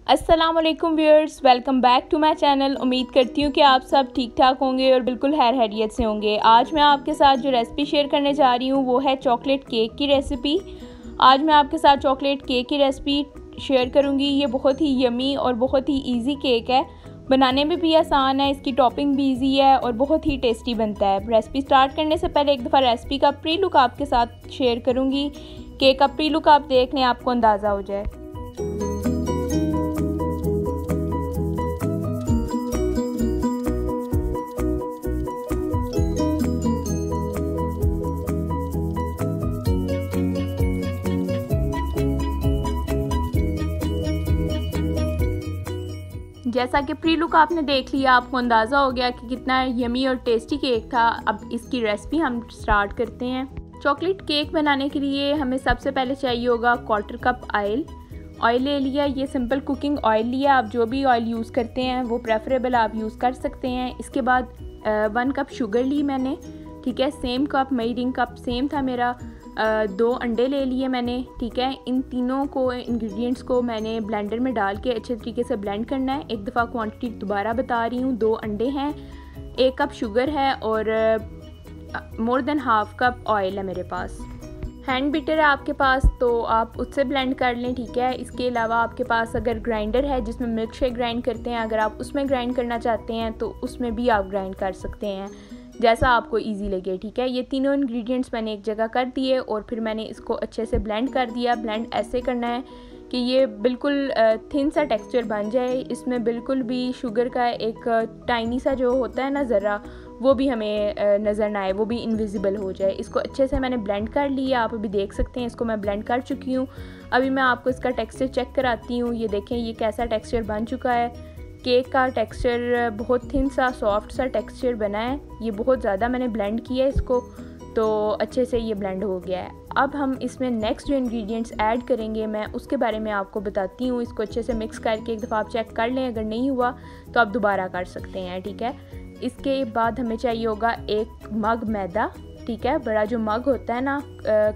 अस्सलाम वालेकुम viewers, welcome back to my channel. उम्मीद करती हूँ कि आप सब ठीक ठाक होंगे और बिल्कुल खैरियत से होंगे। आज मैं आपके साथ जो रेसिपी शेयर करने जा रही हूँ वो है चॉकलेट केक की रेसिपी। आज मैं आपके साथ चॉकलेट केक की रेसिपी शेयर करूँगी। ये बहुत ही यमी और बहुत ही ईजी केक है, बनाने में भी आसान है, इसकी टॉपिंग भी ईजी है और बहुत ही टेस्टी बनता है। रेसिपी स्टार्ट करने से पहले एक दफ़ा रेसिपी का प्री लुक आपके साथ शेयर करूँगी। केक का प्री लुक आप देख लें, आपको अंदाज़ा हो जाए। जैसा कि प्री लुक आपने देख लिया, आपको अंदाज़ा हो गया कि कितना यमी और टेस्टी केक था। अब इसकी रेसिपी हम स्टार्ट करते हैं। चॉकलेट केक बनाने के लिए हमें सबसे पहले चाहिए होगा 1/4 कप ऑयल ले लिया। ये सिंपल कुकिंग ऑयल लिया। आप जो भी ऑयल यूज़ करते हैं वो प्रेफरेबल आप यूज़ कर सकते हैं। इसके बाद 1 कप शुगर ली मैंने, ठीक है। Same cup measuring cup same था मेरा। 2 अंडे ले लिए मैंने, ठीक है। इन तीनों को इंग्रेडिएंट्स को मैंने ब्लेंडर में डाल के अच्छे तरीके से ब्लेंड करना है। एक दफ़ा क्वांटिटी दोबारा बता रही हूँ। 2 अंडे हैं, 1 कप शुगर है और more than half cup oil है मेरे पास। हैंड बीटर है आपके पास तो आप उससे ब्लेंड कर लें, ठीक है। इसके अलावा आपके पास अगर ग्राइंडर है जिसमें मिल्क शेक ग्राइंड करते हैं, अगर आप उसमें ग्राइंड करना चाहते हैं तो उसमें भी आप ग्राइंड कर सकते हैं, जैसा आपको इजी लगे, ठीक है। ये तीनों इंग्रेडिएंट्स मैंने एक जगह कर दिए और फिर मैंने इसको अच्छे से ब्लेंड कर दिया। ब्लेंड ऐसे करना है कि ये बिल्कुल थिन सा टेक्सचर बन जाए। इसमें बिल्कुल भी शुगर का एक टाइनी सा जो होता है ना ज़रा, वो भी हमें नज़र ना आए, वो भी इनविजिबल हो जाए। इसको अच्छे से मैंने ब्लेंड कर लिया। आप अभी देख सकते हैं इसको मैं ब्लेंड कर चुकी हूँ। अभी मैं आपको इसका टेक्सचर चेक कराती हूँ। ये देखें ये कैसा टेक्सचर बन चुका है। केक का टेक्सचर बहुत थिन सा सॉफ्ट सा टेक्सचर बना है। ये बहुत ज़्यादा मैंने ब्लेंड किया है इसको, तो अच्छे से ये ब्लेंड हो गया है। अब हम इसमें नेक्स्ट जो इंग्रेडिएंट्स ऐड करेंगे मैं उसके बारे में आपको बताती हूँ। इसको अच्छे से मिक्स करके एक दफ़ा आप चेक कर लें, अगर नहीं हुआ तो आप दोबारा कर सकते हैं, ठीक है। इसके बाद हमें चाहिए होगा 1 मग मैदा, ठीक है। बड़ा जो मग होता है ना,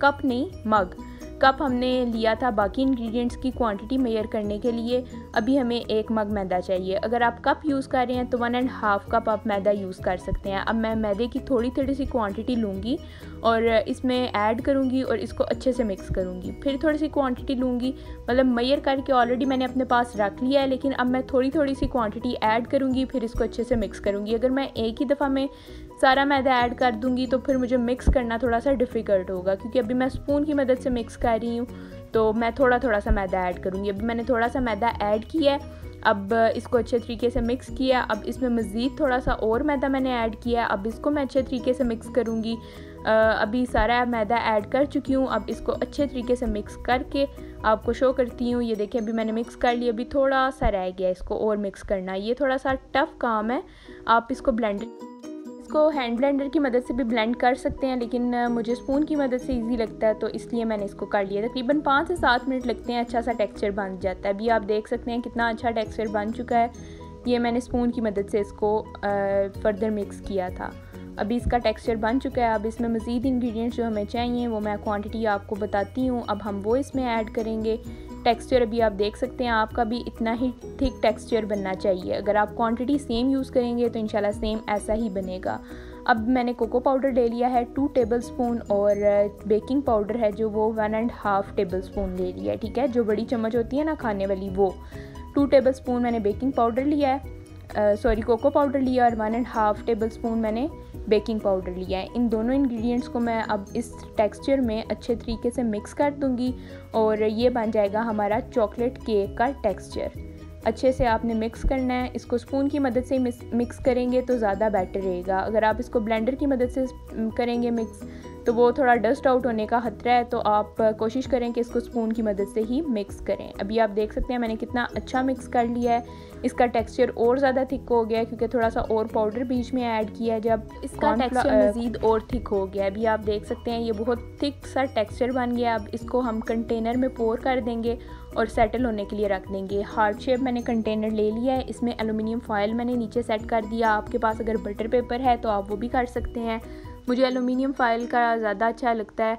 कप नहीं मग, कप हमने लिया था बाकी इंग्रेडिएंट्स की क्वांटिटी मेजर करने के लिए। अभी हमें 1 मग मैदा चाहिए। अगर आप कप यूज़ कर रहे हैं तो 1.5 कप आप मैदा यूज़ कर सकते हैं। अब मैं मैदे की थोड़ी थोड़ी सी क्वांटिटी लूँगी और इसमें ऐड करूँगी और इसको अच्छे से मिक्स करूँगी। फिर थोड़ी सी क्वांटिटी लूँगी, मतलब मेजर करके ऑलरेडी मैंने अपने पास रख लिया है, लेकिन अब मैं थोड़ी थोड़ी सी क्वांटिटी ऐड करूँगी, फिर इसको अच्छे से मिक्स करूँगी। अगर मैं एक ही दफ़ा में सारा मैदा ऐड कर दूँगी तो फिर मुझे मिक्स करना थोड़ा सा डिफ़िकल्ट होगा, क्योंकि अभी मैं स्पून की मदद से मिक्स कर रही हूँ तो मैं थोड़ा थोड़ा सा मैदा ऐड करूँगी। अभी मैंने थोड़ा सा मैदा ऐड किया है। अब इसको अच्छे तरीके से मिक्स किया। अब इसमें मज़ीद थोड़ा सा और मैदा मैंने ऐड किया। अब इसको मैं अच्छे तरीके से मिक्स करूँगी। अभी सारा मैदा ऐड कर चुकी हूँ। अब इसको अच्छे तरीके से मिक्स करके आपको शो करती हूँ। ये देखिए अभी मैंने मिक्स कर लिया। अभी थोड़ा सा रह गया इसको और मिक्स करना। ये थोड़ा सा टफ़ काम है। आप इसको इसको हैंड ब्लेंडर की मदद से भी ब्लेंड कर सकते हैं, लेकिन मुझे स्पून की मदद से इजी लगता है तो इसलिए मैंने इसको कर लिया। तकरीबन 5 से 7 मिनट लगते हैं, अच्छा सा टेक्सचर बन जाता है। अभी आप देख सकते हैं कितना अच्छा टेक्सचर बन चुका है। ये मैंने स्पून की मदद से इसको फर्दर मिक्स किया था। अभी इसका टेक्सचर बन चुका है। अब इसमें मज़ीद इंग्रेडिएंट्स जो हमें चाहिए वो मैं क्वांटिटी आपको बताती हूँ। अब हम वो इसमें ऐड करेंगे। टेक्सचर अभी आप देख सकते हैं, आपका भी इतना ही थिक टेक्सचर बनना चाहिए। अगर आप क्वांटिटी सेम यूज़ करेंगे तो इंशाल्लाह सेम ऐसा ही बनेगा। अब मैंने कोको पाउडर ले लिया है 2 टेबलस्पून और बेकिंग पाउडर है जो वो 1.5 टेबलस्पून ले लिया है, ठीक है। जो बड़ी चम्मच होती है ना खाने वाली, वो 2 टेबलस्पून मैंने बेकिंग पाउडर लिया है, कोको पाउडर लिया और 1.5 टेबलस्पून मैंने बेकिंग पाउडर लिया है। इन दोनों इंग्रेडिएंट्स को मैं अब इस टेक्सचर में अच्छे तरीके से मिक्स कर दूंगी और ये बन जाएगा हमारा चॉकलेट केक का टेक्सचर। अच्छे से आपने मिक्स करना है। इसको स्पून की मदद से मिक्स करेंगे तो ज़्यादा बेटर रहेगा। अगर आप इसको ब्लेंडर की मदद से करेंगे मिक्स तो वो थोड़ा डस्ट आउट होने का खतरा है, तो आप कोशिश करें कि इसको स्पून की मदद से ही मिक्स करें। अभी आप देख सकते हैं मैंने कितना अच्छा मिक्स कर लिया है। इसका टेक्सचर और ज़्यादा थिक हो गया है क्योंकि थोड़ा सा और पाउडर बीच में ऐड किया है, जब इसका टेक्सचर मज़ीद और थिक हो गया। अभी आप देख सकते हैं ये बहुत थिक सा टेक्सचर बन गया। अब इसको हम कंटेनर में पोर कर देंगे और सेटल होने के लिए रख देंगे। हार्ट शेप मैंने कंटेनर ले लिया है। इसमें एलुमिनियम फॉयल मैंने नीचे सेट कर दिया। आपके पास अगर बटर पेपर है तो आप वो भी कर सकते हैं। मुझे एलुमिनियम फॉयल का ज़्यादा अच्छा लगता है